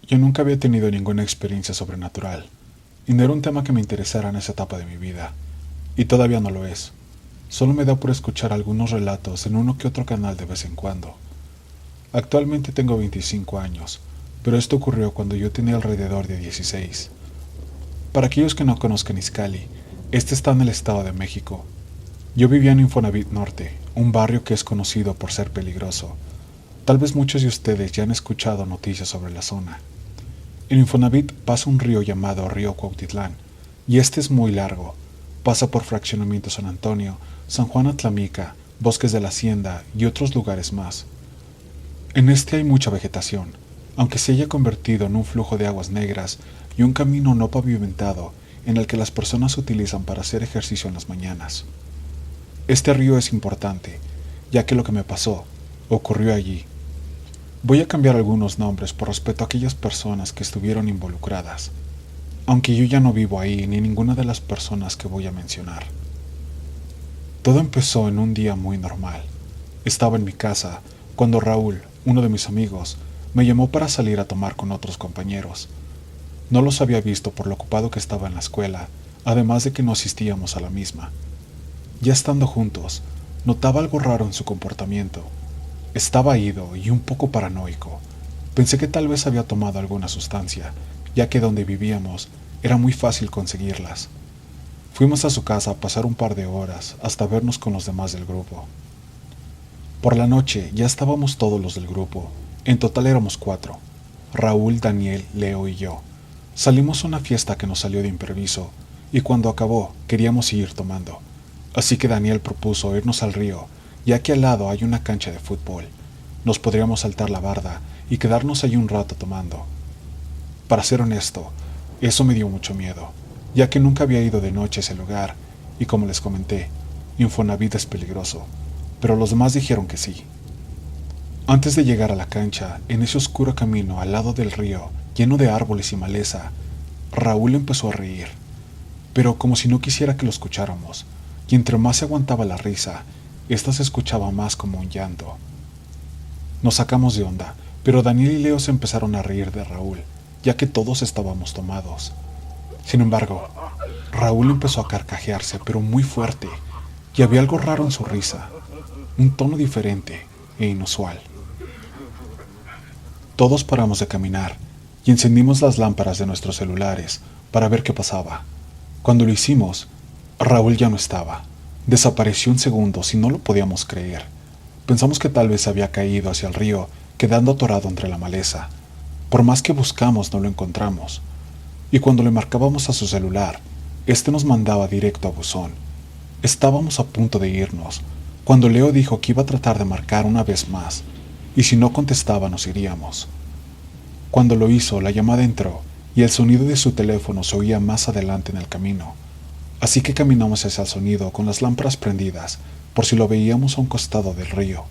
Yo nunca había tenido ninguna experiencia sobrenatural, y no era un tema que me interesara en esa etapa de mi vida, y todavía no lo es. Solo me da por escuchar algunos relatos en uno que otro canal de vez en cuando. Actualmente tengo 25 años, pero esto ocurrió cuando yo tenía alrededor de 16. Para aquellos que no conozcan Izcalli, este está en el Estado de México. Yo vivía en Infonavit Norte, un barrio que es conocido por ser peligroso. Tal vez muchos de ustedes ya han escuchado noticias sobre la zona. En Infonavit pasa un río llamado Río Cuautitlán, y este es muy largo. Pasa por Fraccionamiento San Antonio, San Juan Atlamica, Bosques de la Hacienda y otros lugares más. En este hay mucha vegetación, aunque se haya convertido en un flujo de aguas negras y un camino no pavimentado en el que las personas utilizan para hacer ejercicio en las mañanas. Este río es importante, ya que lo que me pasó ocurrió allí. Voy a cambiar algunos nombres por respeto a aquellas personas que estuvieron involucradas, aunque yo ya no vivo ahí ni ninguna de las personas que voy a mencionar. Todo empezó en un día muy normal. Estaba en mi casa cuando Raúl, uno de mis amigos, me llamó para salir a tomar con otros compañeros. No los había visto por lo ocupado que estaba en la escuela, además de que no asistíamos a la misma. Ya estando juntos, notaba algo raro en su comportamiento. Estaba ido y un poco paranoico. Pensé que tal vez había tomado alguna sustancia, ya que donde vivíamos era muy fácil conseguirlas. Fuimos a su casa a pasar un par de horas hasta vernos con los demás del grupo. Por la noche ya estábamos todos los del grupo. En total éramos 4. Raúl, Daniel, Leo y yo. Salimos a una fiesta que nos salió de impreviso, y cuando acabó queríamos seguir tomando. Así que Daniel propuso irnos al río, ya que al lado hay una cancha de fútbol. Nos podríamos saltar la barda y quedarnos allí un rato tomando. Para ser honesto, eso me dio mucho miedo, ya que nunca había ido de noche a ese lugar, y como les comenté, Infonavit es peligroso, pero los demás dijeron que sí. Antes de llegar a la cancha, en ese oscuro camino al lado del río, lleno de árboles y maleza, Raúl empezó a reír, pero como si no quisiera que lo escucháramos, y entre más se aguantaba la risa, esta se escuchaba más como un llanto. Nos sacamos de onda, pero Daniel y Leo se empezaron a reír de Raúl, ya que todos estábamos tomados. Sin embargo, Raúl empezó a carcajearse, pero muy fuerte, y había algo raro en su risa, un tono diferente e inusual. Todos paramos de caminar y encendimos las lámparas de nuestros celulares para ver qué pasaba. Cuando lo hicimos, Raúl ya no estaba. Desapareció en segundos y no lo podíamos creer. Pensamos que tal vez había caído hacia el río, quedando atorado entre la maleza. Por más que buscamos, no lo encontramos. Y cuando le marcábamos a su celular, este nos mandaba directo a buzón. Estábamos a punto de irnos, cuando Leo dijo que iba a tratar de marcar una vez más, y si no contestaba nos iríamos. Cuando lo hizo, la llamada entró, y el sonido de su teléfono se oía más adelante en el camino. Así que caminamos hacia el sonido con las lámparas prendidas, por si lo veíamos a un costado del río.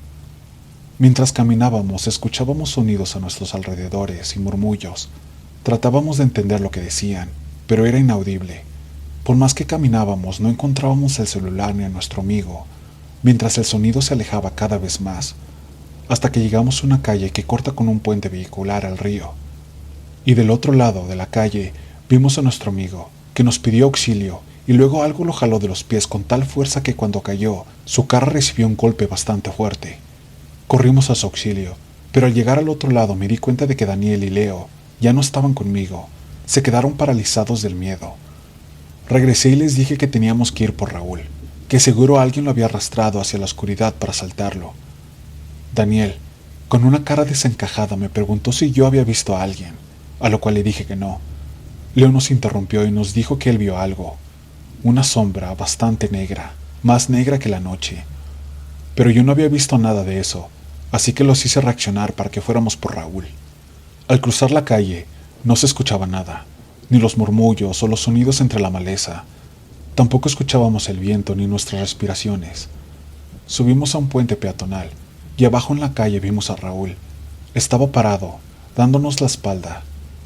Mientras caminábamos, escuchábamos sonidos a nuestros alrededores y murmullos. Tratábamos de entender lo que decían, pero era inaudible. Por más que caminábamos, no encontrábamos el celular ni a nuestro amigo, mientras el sonido se alejaba cada vez más, hasta que llegamos a una calle que corta con un puente vehicular al río. Y del otro lado de la calle vimos a nuestro amigo, que nos pidió auxilio, y luego algo lo jaló de los pies con tal fuerza que cuando cayó, su cara recibió un golpe bastante fuerte. Corrimos a su auxilio, pero al llegar al otro lado me di cuenta de que Daniel y Leo ya no estaban conmigo, se quedaron paralizados del miedo. Regresé y les dije que teníamos que ir por Raúl, que seguro alguien lo había arrastrado hacia la oscuridad para asaltarlo. Daniel, con una cara desencajada, me preguntó si yo había visto a alguien, a lo cual le dije que no. Leo nos interrumpió y nos dijo que él vio algo, una sombra bastante negra, más negra que la noche. Pero yo no había visto nada de eso, así que los hice reaccionar para que fuéramos por Raúl. Al cruzar la calle, no se escuchaba nada, ni los murmullos o los sonidos entre la maleza. Tampoco escuchábamos el viento ni nuestras respiraciones. Subimos a un puente peatonal, y abajo en la calle vimos a Raúl. Estaba parado, dándonos la espalda,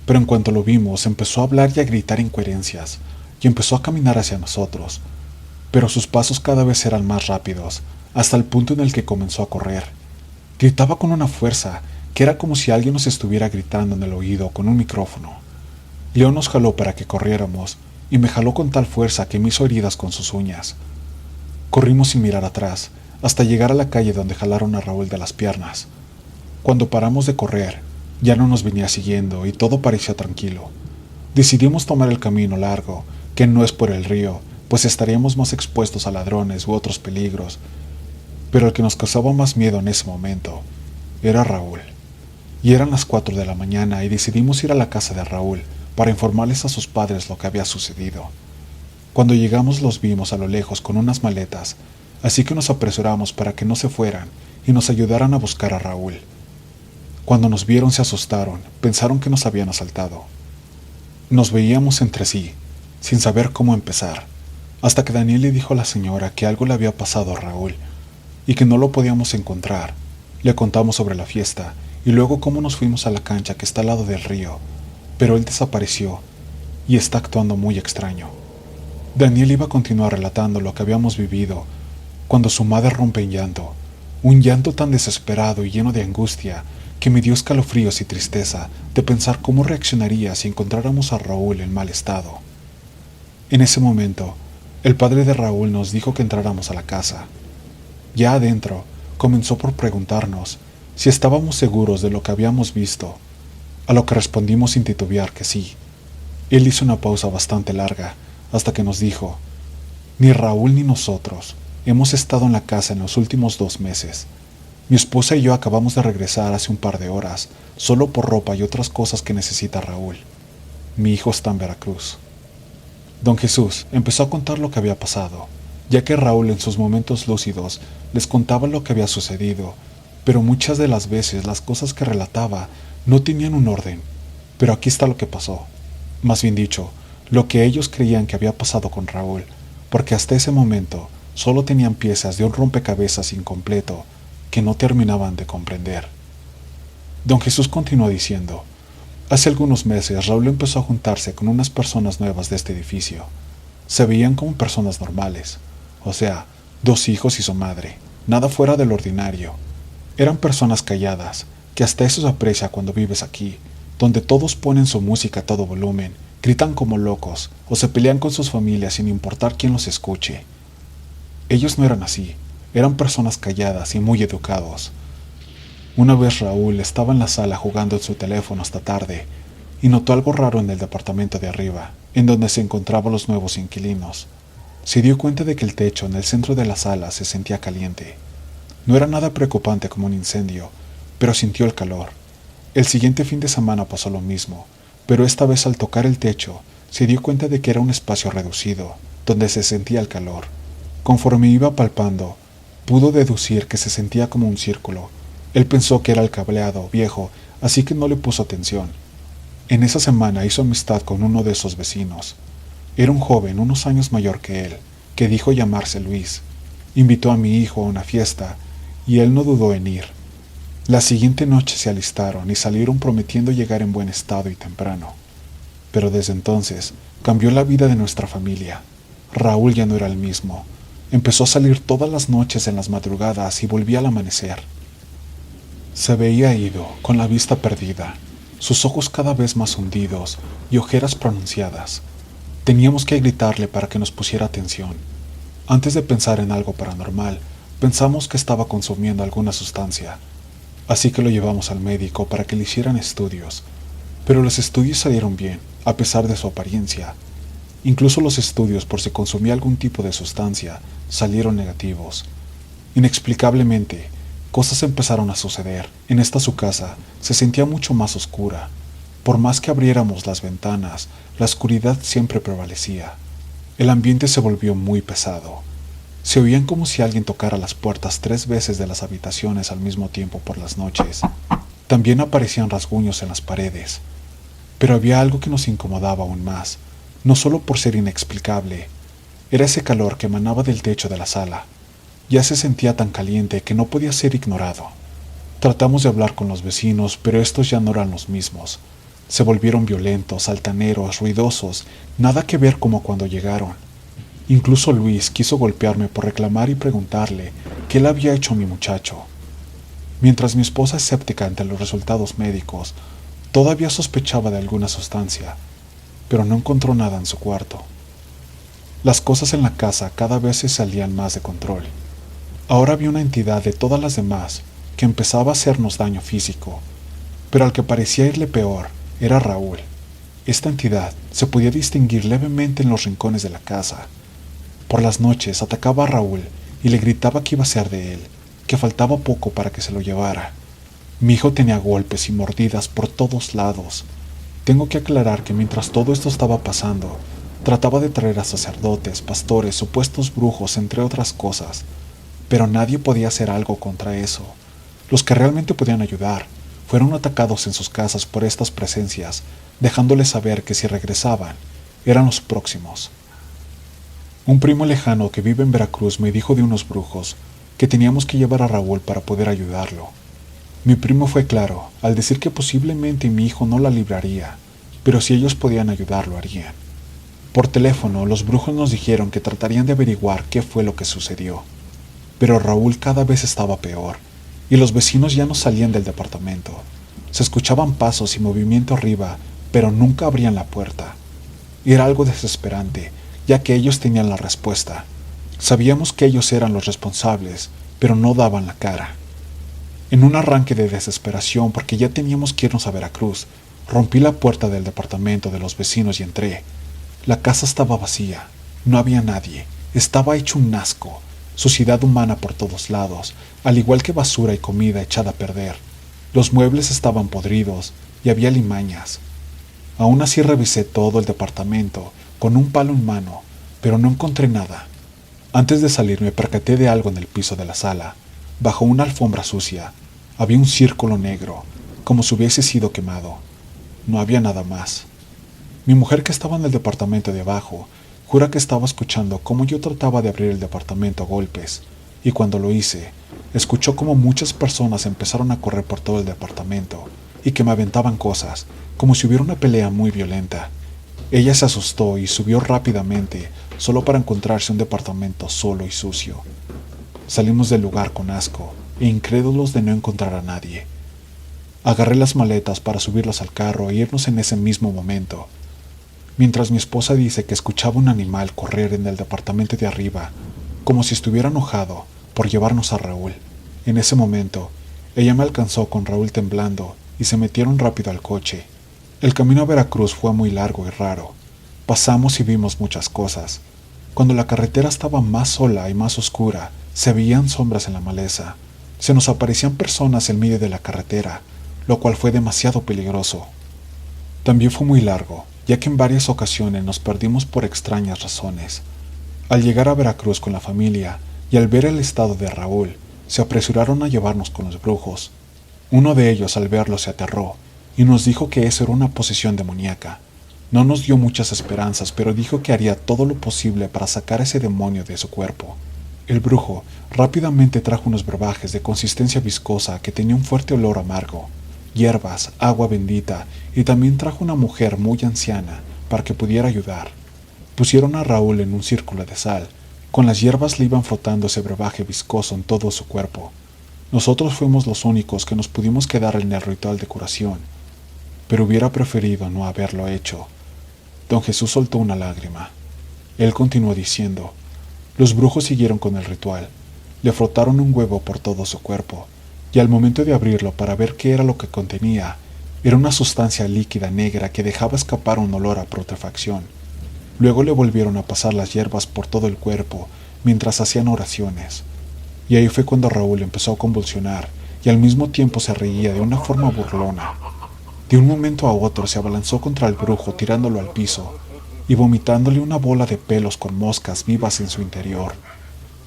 pero en cuanto lo vimos empezó a hablar y a gritar incoherencias, y empezó a caminar hacia nosotros, pero sus pasos cada vez eran más rápidos, hasta el punto en el que comenzó a correr. Gritaba con una fuerza que era como si alguien nos estuviera gritando en el oído con un micrófono. León nos jaló para que corriéramos, y me jaló con tal fuerza que me hizo heridas con sus uñas. Corrimos sin mirar atrás, hasta llegar a la calle donde jalaron a Raúl de las piernas. Cuando paramos de correr, ya no nos venía siguiendo y todo parecía tranquilo. Decidimos tomar el camino largo, que no es por el río, pues estaríamos más expuestos a ladrones u otros peligros. Pero el que nos causaba más miedo en ese momento era Raúl. Y eran las 4 de la mañana y decidimos ir a la casa de Raúl para informarles a sus padres lo que había sucedido. Cuando llegamos los vimos a lo lejos con unas maletas, así que nos apresuramos para que no se fueran y nos ayudaran a buscar a Raúl. Cuando nos vieron se asustaron, pensaron que nos habían asaltado. Nos veíamos entre sí, sin saber cómo empezar, hasta que Daniel le dijo a la señora que algo le había pasado a Raúl y que no lo podíamos encontrar. Le contamos sobre la fiesta y luego cómo nos fuimos a la cancha que está al lado del río, pero él desapareció y está actuando muy extraño. Daniel iba a continuar relatando lo que habíamos vivido cuando su madre rompe en llanto, un llanto tan desesperado y lleno de angustia que me dio escalofríos y tristeza de pensar cómo reaccionaría si encontráramos a Raúl en mal estado. En ese momento, el padre de Raúl nos dijo que entráramos a la casa. Ya adentro, comenzó por preguntarnos si estábamos seguros de lo que habíamos visto, a lo que respondimos sin titubear que sí. Él hizo una pausa bastante larga, hasta que nos dijo: ni Raúl ni nosotros hemos estado en la casa en los últimos 2 meses. Mi esposa y yo acabamos de regresar hace un par de horas, solo por ropa y otras cosas que necesita Raúl. Mi hijo está en Veracruz. Don Jesús empezó a contar lo que había pasado, ya que Raúl en sus momentos lúcidos les contaba lo que había sucedido, pero muchas de las veces las cosas que relataba no tenían un orden. Pero aquí está lo que pasó. Más bien dicho, lo que ellos creían que había pasado con Raúl, porque hasta ese momento solo tenían piezas de un rompecabezas incompleto que no terminaban de comprender. Don Jesús continuó diciendo: hace algunos meses Raúl empezó a juntarse con unas personas nuevas de este edificio. Se veían como personas normales, o sea, 2 hijos y su madre, nada fuera del ordinario. Eran personas calladas, que hasta eso se aprecia cuando vives aquí, donde todos ponen su música a todo volumen, gritan como locos o se pelean con sus familias sin importar quién los escuche. Ellos no eran así, eran personas calladas y muy educados. Una vez Raúl estaba en la sala jugando en su teléfono hasta tarde y notó algo raro en el departamento de arriba, en donde se encontraban los nuevos inquilinos. Se dio cuenta de que el techo en el centro de la sala se sentía caliente. No era nada preocupante como un incendio, pero sintió el calor. El siguiente fin de semana pasó lo mismo, pero esta vez al tocar el techo se dio cuenta de que era un espacio reducido, donde se sentía el calor. Conforme iba palpando, pudo deducir que se sentía como un círculo. Él pensó que era el cableado viejo, así que no le puso atención. En esa semana hizo amistad con uno de esos vecinos. Era un joven unos años mayor que él, que dijo llamarse Luis. Invitó a mi hijo a una fiesta, y él no dudó en ir. La siguiente noche se alistaron y salieron prometiendo llegar en buen estado y temprano. Pero desde entonces cambió la vida de nuestra familia. Raúl ya no era el mismo. Empezó a salir todas las noches en las madrugadas y volvía al amanecer. Se veía ido, con la vista perdida, sus ojos cada vez más hundidos y ojeras pronunciadas. Teníamos que gritarle para que nos pusiera atención. Antes de pensar en algo paranormal, pensamos que estaba consumiendo alguna sustancia. Así que lo llevamos al médico para que le hicieran estudios. Pero los estudios salieron bien, a pesar de su apariencia. Incluso los estudios por si consumía algún tipo de sustancia salieron negativos. Inexplicablemente, cosas empezaron a suceder. En esta su casa se sentía mucho más oscura. Por más que abriéramos las ventanas, la oscuridad siempre prevalecía. El ambiente se volvió muy pesado. Se oían como si alguien tocara las puertas 3 veces de las habitaciones al mismo tiempo por las noches. También aparecían rasguños en las paredes. Pero había algo que nos incomodaba aún más, no solo por ser inexplicable. Era ese calor que emanaba del techo de la sala. Ya se sentía tan caliente que no podía ser ignorado. Tratamos de hablar con los vecinos, pero estos ya no eran los mismos. Se volvieron violentos, altaneros, ruidosos, nada que ver como cuando llegaron. Incluso Luis quiso golpearme por reclamar y preguntarle qué le había hecho a mi muchacho. Mientras mi esposa, escéptica ante los resultados médicos, todavía sospechaba de alguna sustancia, pero no encontró nada en su cuarto. Las cosas en la casa cada vez se salían más de control. Ahora había una entidad de todas las demás que empezaba a hacernos daño físico, pero al que parecía irle peor era Raúl. Esta entidad se podía distinguir levemente en los rincones de la casa. Por las noches atacaba a Raúl y le gritaba que iba a ser de él, que faltaba poco para que se lo llevara. Mi hijo tenía golpes y mordidas por todos lados. Tengo que aclarar que mientras todo esto estaba pasando, trataba de traer a sacerdotes, pastores, supuestos brujos, entre otras cosas, pero nadie podía hacer algo contra eso. Los que realmente podían ayudar fueron atacados en sus casas por estas presencias, dejándoles saber que si regresaban, eran los próximos. Un primo lejano que vive en Veracruz me dijo de unos brujos que teníamos que llevar a Raúl para poder ayudarlo. Mi primo fue claro al decir que posiblemente mi hijo no la libraría, pero si ellos podían ayudarlo, harían. Por teléfono, los brujos nos dijeron que tratarían de averiguar qué fue lo que sucedió, pero Raúl cada vez estaba peor, y los vecinos ya no salían del departamento. Se escuchaban pasos y movimiento arriba, pero nunca abrían la puerta. Era algo desesperante, ya que ellos tenían la respuesta. Sabíamos que ellos eran los responsables, pero no daban la cara. En un arranque de desesperación porque ya teníamos que irnos a Veracruz, rompí la puerta del departamento de los vecinos y entré. La casa estaba vacía, no había nadie, estaba hecho un asco, suciedad humana por todos lados, al igual que basura y comida echada a perder. Los muebles estaban podridos y había limañas. Aún así revisé todo el departamento con un palo en mano, pero no encontré nada. Antes de salir me percaté de algo en el piso de la sala. Bajo una alfombra sucia había un círculo negro, como si hubiese sido quemado. No había nada más. Mi mujer, que estaba en el departamento de abajo, jura que estaba escuchando cómo yo trataba de abrir el departamento a golpes, y cuando lo hice, escuchó cómo muchas personas empezaron a correr por todo el departamento y que me aventaban cosas, como si hubiera una pelea muy violenta. Ella se asustó y subió rápidamente, solo para encontrarse un departamento solo y sucio. Salimos del lugar con asco e incrédulos de no encontrar a nadie. Agarré las maletas para subirlas al carro e irnos en ese mismo momento. Mientras mi esposa dice que escuchaba un animal correr en el departamento de arriba, como si estuviera enojado por llevarnos a Raúl. En ese momento, ella me alcanzó con Raúl temblando y se metieron rápido al coche. El camino a Veracruz fue muy largo y raro. Pasamos y vimos muchas cosas. Cuando la carretera estaba más sola y más oscura, se veían sombras en la maleza. Se nos aparecían personas en medio de la carretera, lo cual fue demasiado peligroso. También fue muy largo, ya que en varias ocasiones nos perdimos por extrañas razones. Al llegar a Veracruz con la familia y al ver el estado de Raúl, se apresuraron a llevarnos con los brujos. Uno de ellos, al verlo, se aterró y nos dijo que eso era una posesión demoníaca. No nos dio muchas esperanzas, pero dijo que haría todo lo posible para sacar ese demonio de su cuerpo. El brujo rápidamente trajo unos brebajes de consistencia viscosa que tenía un fuerte olor amargo, hierbas, agua bendita, y también trajo una mujer muy anciana para que pudiera ayudar. Pusieron a Raúl en un círculo de sal. Con las hierbas le iban frotando ese brebaje viscoso en todo su cuerpo. Nosotros fuimos los únicos que nos pudimos quedar en el ritual de curación, pero hubiera preferido no haberlo hecho. Don Jesús soltó una lágrima. Él continuó diciendo: los brujos siguieron con el ritual. Le frotaron un huevo por todo su cuerpo, y al momento de abrirlo para ver qué era lo que contenía, era una sustancia líquida negra que dejaba escapar un olor a putrefacción. Luego le volvieron a pasar las hierbas por todo el cuerpo mientras hacían oraciones. Y ahí fue cuando Raúl empezó a convulsionar y al mismo tiempo se reía de una forma burlona. De un momento a otro se abalanzó contra el brujo tirándolo al piso y vomitándole una bola de pelos con moscas vivas en su interior.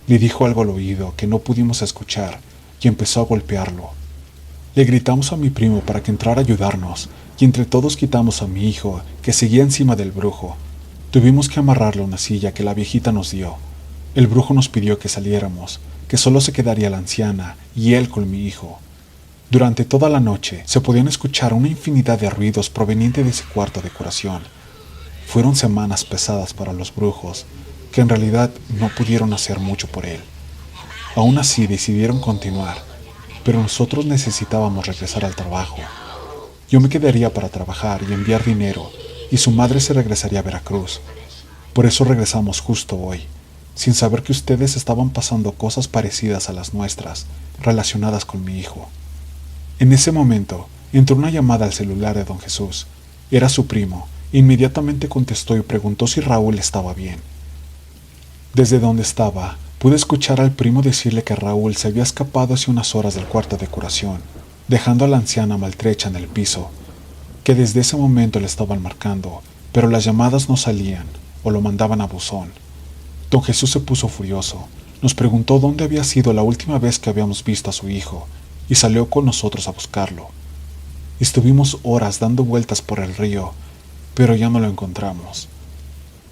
Le dijo algo al oído que no pudimos escuchar y empezó a golpearlo. Le gritamos a mi primo para que entrara a ayudarnos y entre todos quitamos a mi hijo, que seguía encima del brujo. Tuvimos que amarrarle a una silla que la viejita nos dio. El brujo nos pidió que saliéramos, que solo se quedaría la anciana y él con mi hijo. Durante toda la noche se podían escuchar una infinidad de ruidos provenientes de ese cuarto de curación. Fueron semanas pesadas para los brujos, que en realidad no pudieron hacer mucho por él. Aún así decidieron continuar, pero nosotros necesitábamos regresar al trabajo. Yo me quedaría para trabajar y enviar dinero, y su madre se regresaría a Veracruz. Por eso regresamos justo hoy, sin saber que ustedes estaban pasando cosas parecidas a las nuestras, relacionadas con mi hijo. En ese momento, entró una llamada al celular de don Jesús. Era su primo. Inmediatamente contestó y preguntó si Raúl estaba bien. Desde donde estaba, pude escuchar al primo decirle que Raúl se había escapado hace unas horas del cuarto de curación, dejando a la anciana maltrecha en el piso, que desde ese momento le estaban marcando, pero las llamadas no salían, o lo mandaban a buzón. Don Jesús se puso furioso, nos preguntó dónde había sido la última vez que habíamos visto a su hijo, y salió con nosotros a buscarlo. Estuvimos horas dando vueltas por el río, pero ya no lo encontramos.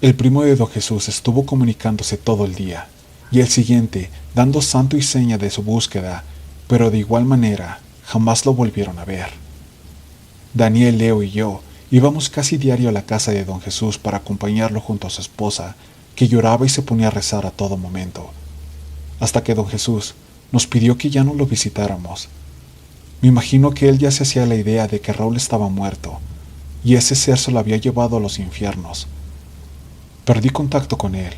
El primo de don Jesús estuvo comunicándose todo el día, y el siguiente dando santo y seña de su búsqueda, pero de igual manera jamás lo volvieron a ver. Daniel, Leo y yo íbamos casi diario a la casa de don Jesús para acompañarlo junto a su esposa, que lloraba y se ponía a rezar a todo momento, hasta que don Jesús nos pidió que ya no lo visitáramos. Me imagino que él ya se hacía la idea de que Raúl estaba muerto, y ese ser se lo había llevado a los infiernos. Perdí contacto con él,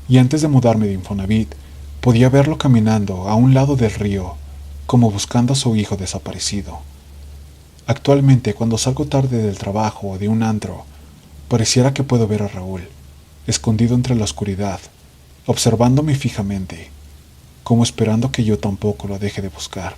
y antes de mudarme de Infonavit, podía verlo caminando a un lado del río, como buscando a su hijo desaparecido. Actualmente, cuando salgo tarde del trabajo o de un antro, pareciera que puedo ver a Raúl, escondido entre la oscuridad, observándome fijamente, como esperando que yo tampoco lo deje de buscar.